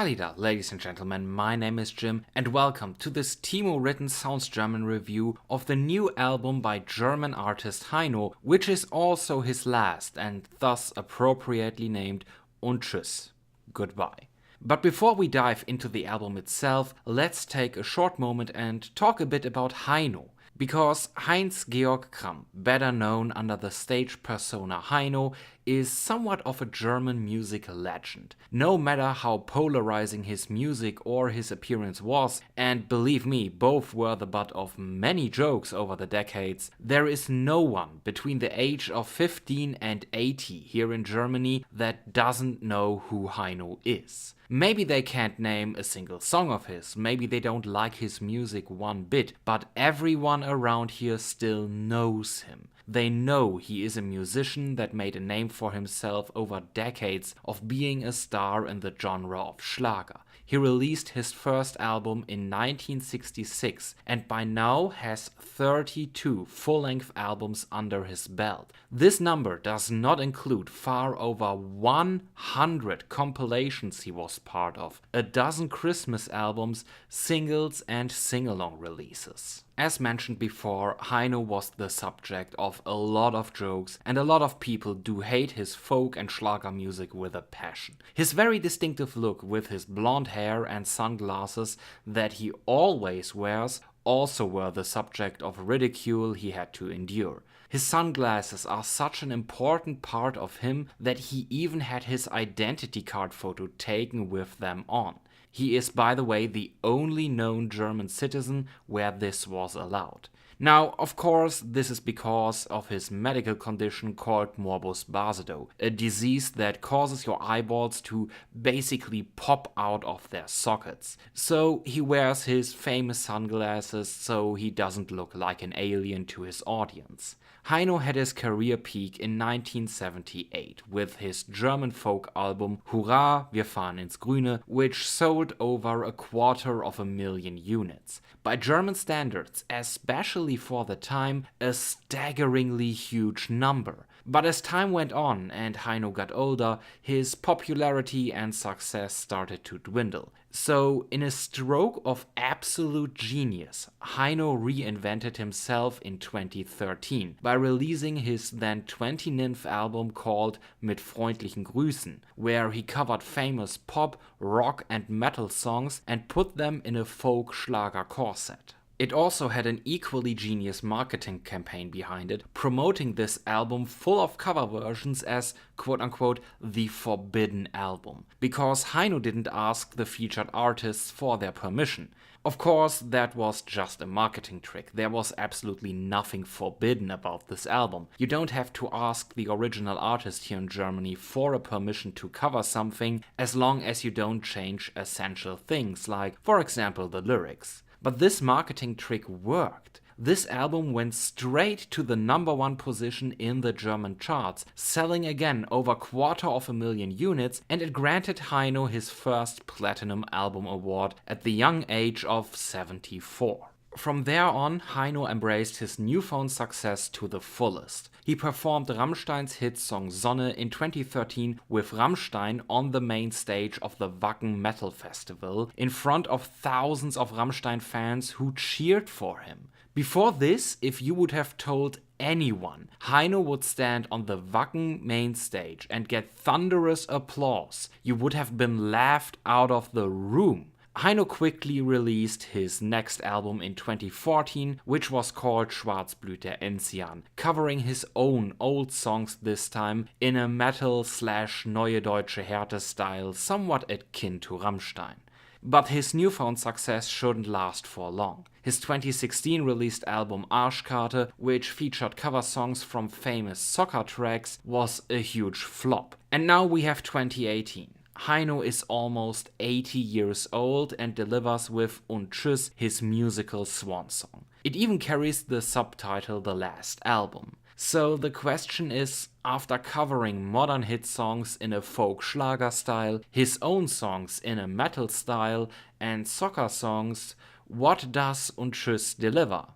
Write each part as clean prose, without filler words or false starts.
Salida, ladies and gentlemen, my name is Jim and welcome to this Timo written Sounds German review of the new album by German artist Heino, which is also his last and thus appropriately named und Tschüss, goodbye. But before we dive into the album itself, let's take a short moment and talk a bit about Heino. Because Heinz-Georg Kramm, better known under the stage persona Heino, is somewhat of a German music legend. No matter how polarizing his music or his appearance was, and believe me, both were the butt of many jokes over the decades, there is no one between the age of 15 and 80 here in Germany that doesn't know who Heino is. Maybe they can't name a single song of his, maybe they don't like his music one bit, but everyone around here still knows him. They know he is a musician that made a name for himself over decades of being a star in the genre of Schlager. He released his first album in 1966 and by now has 32 full-length albums under his belt. This number does not include far over 100 compilations he was part of, a dozen Christmas albums, singles and sing-along releases. As mentioned before, Heino was the subject of a lot of jokes and a lot of people do hate his folk and Schlager music with a passion. His very distinctive look with his blonde hair and sunglasses that he always wears also were the subject of ridicule he had to endure. His sunglasses are such an important part of him that he even had his identity card photo taken with them on. He is, by the way, the only known German citizen where this was allowed. Now, of course, this is because of his medical condition called morbus basedow, a disease that causes your eyeballs to basically pop out of their sockets. So he wears his famous sunglasses so he doesn't look like an alien to his audience. Heino had his career peak in 1978 with his German folk album Hurra, wir fahren ins Grüne, which sold over 250,000 units. By German standards, especially for the time, a staggeringly huge number. But as time went on and Heino got older, his popularity and success started to dwindle. So, in a stroke of absolute genius, Heino reinvented himself in 2013 by releasing his then 29th album called Mit freundlichen Grüßen, where he covered famous pop, rock and metal songs and put them in a folk Schlager corset. It also had an equally genius marketing campaign behind it, promoting this album full of cover versions as quote-unquote the forbidden album, because Heino didn't ask the featured artists for their permission. Of course, that was just a marketing trick. There was absolutely nothing forbidden about this album. You don't have to ask the original artist here in Germany for a permission to cover something as long as you don't change essential things, like, for example, the lyrics. But this marketing trick worked. This album went straight to the #1 position in the German charts, selling again over 250,000 units, and it granted Heino his first Platinum Album Award at the young age of 74. From there on, Heino embraced his newfound success to the fullest. He performed Rammstein's hit song Sonne in 2013 with Rammstein on the main stage of the Wacken Metal Festival in front of thousands of Rammstein fans who cheered for him. Before this, if you would have told anyone Heino would stand on the Wacken main stage and get thunderous applause, you would have been laughed out of the room. Heino quickly released his next album in 2014, which was called Schwarzblüter Enzian, covering his own old songs this time in a metal/neue deutsche Härte style somewhat akin to Rammstein. But his newfound success shouldn't last for long. His 2016 released album Arschkarte, which featured cover songs from famous soccer tracks, was a huge flop. And now we have 2018. Heino is almost 80 years old and delivers with und Tschüss his musical swansong. It even carries the subtitle The Last Album. So the question is, after covering modern hit songs in a folk Schlager style, his own songs in a metal style and soccer songs, what does und Tschüss deliver?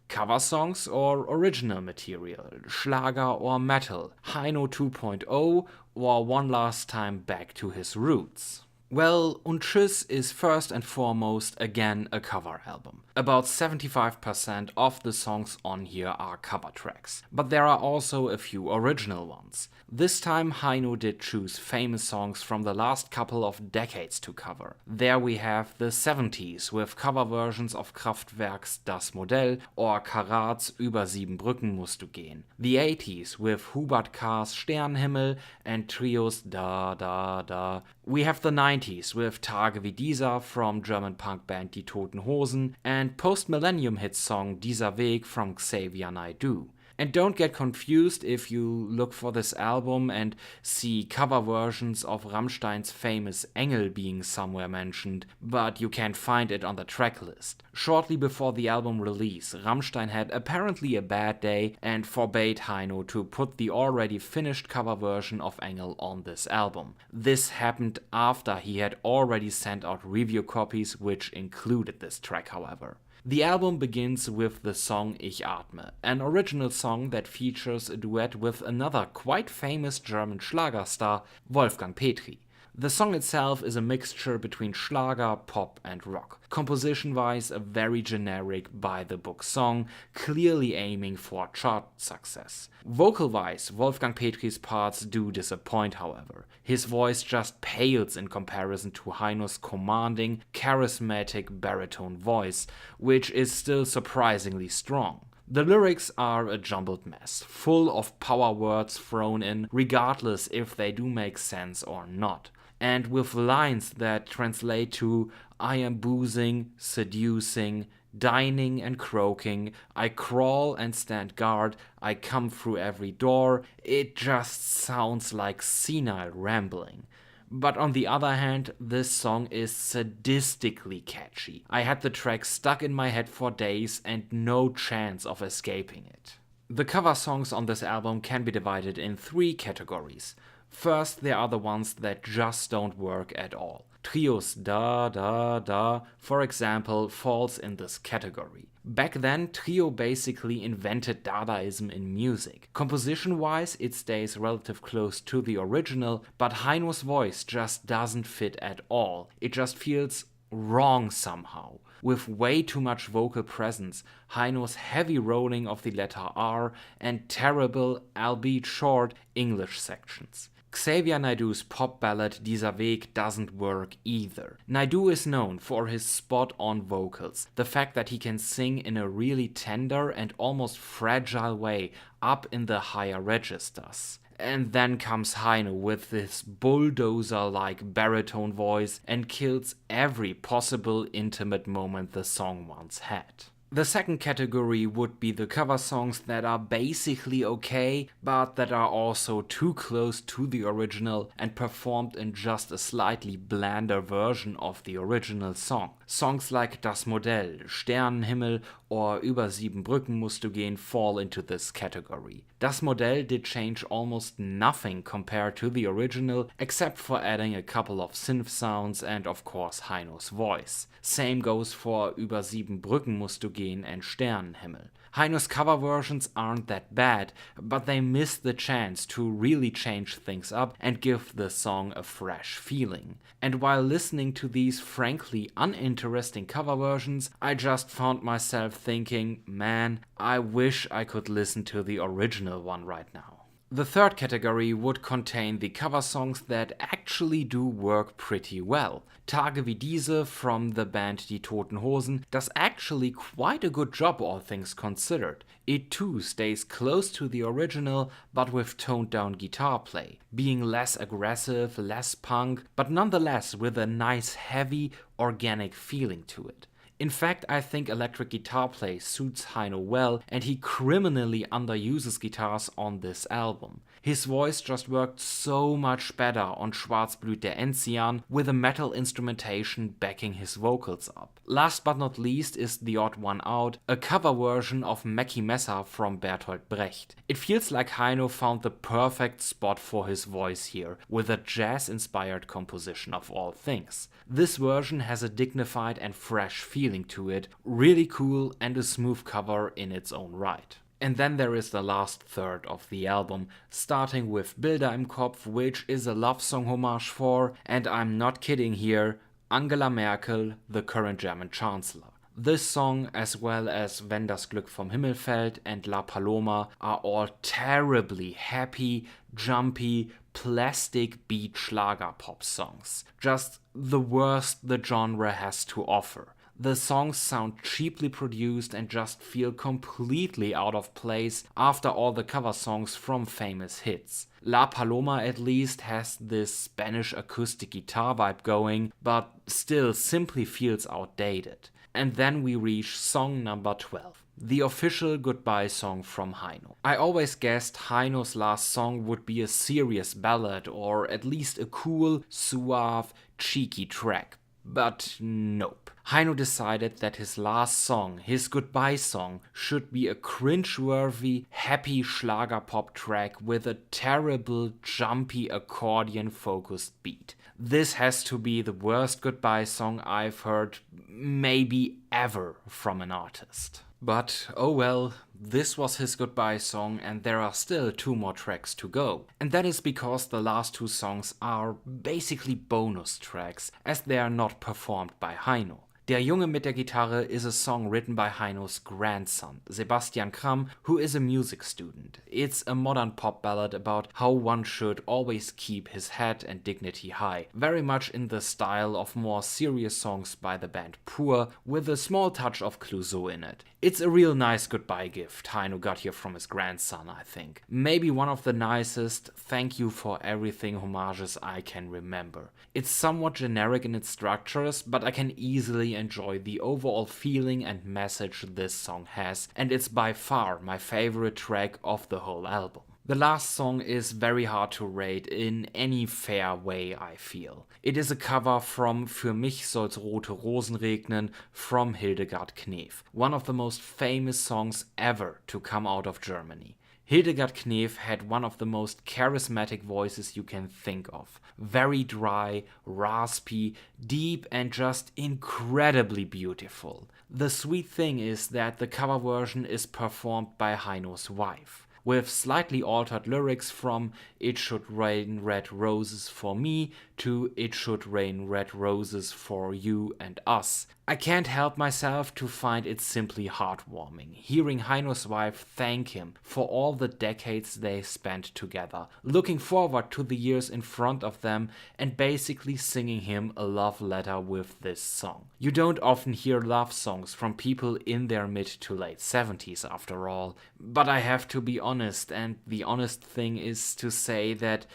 Cover songs or original material, Schlager or metal, Heino 2.0 or one last time back to his roots? Well, und Tschüss is first and foremost again a cover album. About 75% of the songs on here are cover tracks, but there are also a few original ones. This time Heino did choose famous songs from the last couple of decades to cover. There we have the 70s with cover versions of Kraftwerk's Das Modell or Karats Über 7 Brücken musst du gehen. The 80s with Hubert K.'s Sternenhimmel and Trio's Da Da Da. We have the 90s with Tage wie dieser from German punk band Die Toten Hosen and post-millennium hit song Dieser Weg from Xavier Naidoo. And don't get confused if you look for this album and see cover versions of Rammstein's famous Engel being somewhere mentioned, but you can't find it on the track list. Shortly before the album release, Rammstein had apparently a bad day and forbade Heino to put the already finished cover version of Engel on this album. This happened after he had already sent out review copies which included this track, however. The album begins with the song Ich atme, an original song that features a duet with another quite famous German Schlagerstar, Wolfgang Petri. The song itself is a mixture between Schlager, pop and rock. Composition-wise, a very generic by-the-book song, clearly aiming for chart success. Vocal-wise, Wolfgang Petri's parts do disappoint, however. His voice just pales in comparison to Heino's commanding, charismatic baritone voice, which is still surprisingly strong. The lyrics are a jumbled mess, full of power words thrown in, regardless if they do make sense or not. And with lines that translate to I am boozing, seducing, dining and croaking, I crawl and stand guard, I come through every door, it just sounds like senile rambling. But on the other hand, this song is sadistically catchy. I had the track stuck in my head for days and no chance of escaping it. The cover songs on this album can be divided in three categories. First, there are the ones that just don't work at all. Trio's Da Da Da, for example, falls in this category. Back then, Trio basically invented Dadaism in music. Composition-wise, it stays relative close to the original, but Heino's voice just doesn't fit at all. It just feels wrong somehow. With way too much vocal presence, Heino's heavy rolling of the letter R, and terrible, albeit short, English sections. Xavier Naidoo's pop ballad Dieser Weg doesn't work either. Naidoo is known for his spot-on vocals, the fact that he can sing in a really tender and almost fragile way up in the higher registers. And then comes Heino with this bulldozer-like baritone voice and kills every possible intimate moment the song once had. The second category would be the cover songs that are basically okay, but that are also too close to the original and performed in just a slightly blander version of the original song. Songs like Das Modell, Sternenhimmel or Über 7 Brücken musst du gehen fall into this category. Das Modell did change almost nothing compared to the original, except for adding a couple of synth sounds and of course Heino's voice. Same goes for Über 7 Brücken musst du gehen and Sternenhimmel. Heino's cover versions aren't that bad, but they miss the chance to really change things up and give the song a fresh feeling. And while listening to these frankly uninteresting cover versions, I just found myself thinking, man, I wish I could listen to the original one right now. The third category would contain the cover songs that actually do work pretty well. Tage wie diese from the band Die Toten Hosen does actually quite a good job, all things considered. It too stays close to the original but with toned down guitar play, being less aggressive, less punk, but nonetheless with a nice heavy, organic feeling to it. In fact, I think electric guitar play suits Heino well, and he criminally underuses guitars on this album. His voice just worked so much better on Schwarz blüht der Enzian, with a metal instrumentation backing his vocals up. Last but not least is the odd one out, a cover version of Mackie Messer from Bertolt Brecht. It feels like Heino found the perfect spot for his voice here, with a jazz-inspired composition of all things. This version has a dignified and fresh feeling to it, really cool and a smooth cover in its own right. And then there is the last third of the album, starting with Bilder im Kopf, which is a love song homage for, and I'm not kidding here, Angela Merkel, the current German Chancellor. This song, as well as Wenn das Glück vom Himmel fällt and La Paloma, are all terribly happy, jumpy, plastic beat Schlager pop songs. Just the worst the genre has to offer. The songs sound cheaply produced and just feel completely out of place after all the cover songs from famous hits. La Paloma at least has this Spanish acoustic guitar vibe going, but still simply feels outdated. And then we reach song number 12. The official goodbye song from Heino. I always guessed Heino's last song would be a serious ballad or at least a cool, suave, cheeky track. But nope. Heino decided that his last song, his goodbye song, should be a cringe-worthy, happy Schlager pop track with a terrible, jumpy accordion-focused beat. This has to be the worst goodbye song I've heard, maybe ever, from an artist. But oh well, this was his goodbye song and there are still 2 more tracks to go. And that is because the last 2 songs are basically bonus tracks, as they are not performed by Heino. Der Junge mit der Gitarre is a song written by Heino's grandson, Sebastian Kram, who is a music student. It's a modern pop ballad about how one should always keep his head and dignity high, very much in the style of more serious songs by the band Pur, with a small touch of Clouseau in it. It's a real nice goodbye gift Heino got here from his grandson, I think. Maybe one of the nicest thank you for everything homages I can remember. It's somewhat generic in its structures, but I can easily enjoy the overall feeling and message this song has, and it's by far my favorite track of the whole album. The last song is very hard to rate in any fair way, I feel. It is a cover from Für mich soll's rote Rosen regnen from Hildegard Knef, one of the most famous songs ever to come out of Germany. Hildegard Knef had one of the most charismatic voices you can think of. Very dry, raspy, deep and just incredibly beautiful. The sweet thing is that the cover version is performed by Heino's wife, with slightly altered lyrics from It Should Rain Red Roses for Me to It Should Rain Red Roses for You and Us. I can't help myself to find it simply heartwarming, hearing Heino's wife thank him for all the decades they spent together, looking forward to the years in front of them and basically singing him a love letter with this song. You don't often hear love songs from people in their mid to late 70s after all, but I have to be honest, and the honest thing is to say that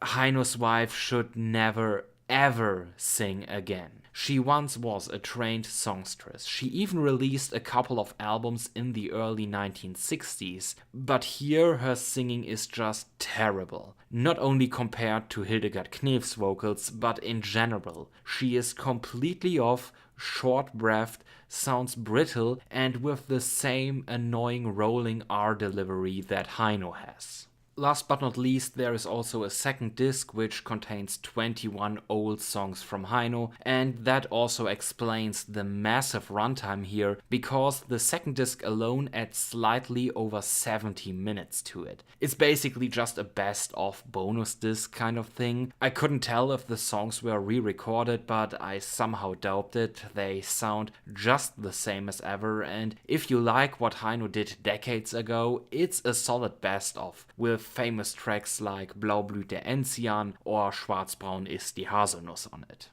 Heino's wife should never ever sing again. She once was a trained songstress. She even released a couple of albums in the early 1960s, but here her singing is just terrible. Not only compared to Hildegard Knef's vocals, but in general. She is completely off, short-breathed, sounds brittle, and with the same annoying rolling R delivery that Heino has. Last but not least, there is also a second disc which contains 21 old songs from Heino, and that also explains the massive runtime here, because the second disc alone adds slightly over 70 minutes to it. It's basically just a best-of bonus disc kind of thing. I couldn't tell if the songs were re-recorded, but I somehow doubt it. They sound just the same as ever, and if you like what Heino did decades ago, it's a solid best-of, with famous tracks like Blau blüht der Enzian or Schwarzbraun ist die Haselnuss on it.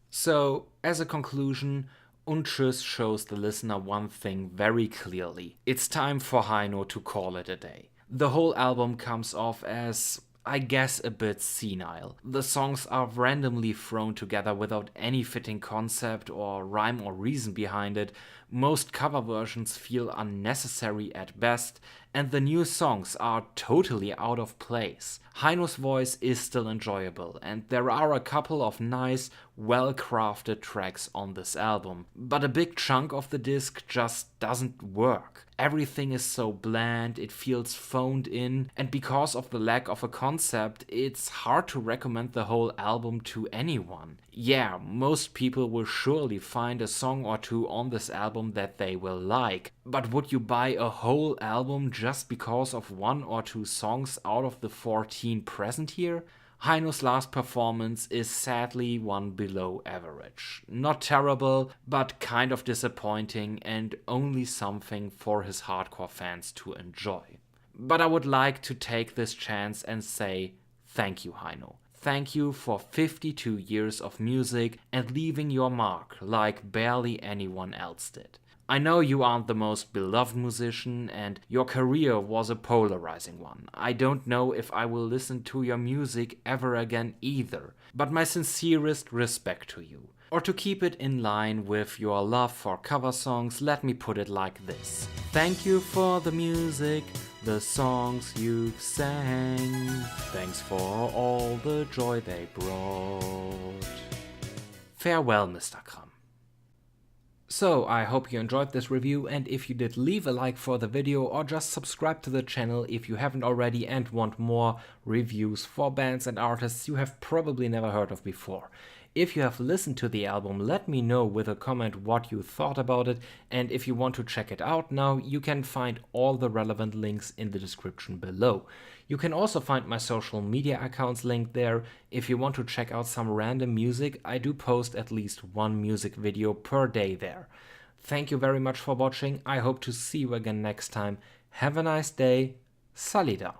So, as a conclusion, und Tschüss shows the listener one thing very clearly. It's time for Heino to call it a day. The whole album comes off as, I guess, a bit senile. The songs are randomly thrown together without any fitting concept or rhyme or reason behind it. Most cover versions feel unnecessary at best, and the new songs are totally out of place. Heino's voice is still enjoyable, and there are a couple of nice, well-crafted tracks on this album, but a big chunk of the disc just doesn't work. Everything is so bland, it feels phoned in, and because of the lack of a concept, it's hard to recommend the whole album to anyone. Yeah, most people will surely find a song or two on this album that they will like, but would you buy a whole album just because of one or two songs out of the 14 present here? Heino's last performance is sadly one below average. Not terrible, but kind of disappointing and only something for his hardcore fans to enjoy. But I would like to take this chance and say thank you, Heino. Thank you for 52 years of music and leaving your mark like barely anyone else did. I know you aren't the most beloved musician and your career was a polarizing one. I don't know if I will listen to your music ever again either, but my sincerest respect to you. Or to keep it in line with your love for cover songs, let me put it like this. Thank you for the music, the songs you've sang. Thanks for all the joy they brought. Farewell, Mr. Kram. So, I hope you enjoyed this review, and if you did, leave a like for the video or just subscribe to the channel if you haven't already and want more reviews for bands and artists you have probably never heard of before. If you have listened to the album, let me know with a comment what you thought about it, and if you want to check it out now, you can find all the relevant links in the description below. You can also find my social media accounts linked there. If you want to check out some random music, I do post at least one music video per day there. Thank you very much for watching, I hope to see you again next time. Have a nice day, Salida.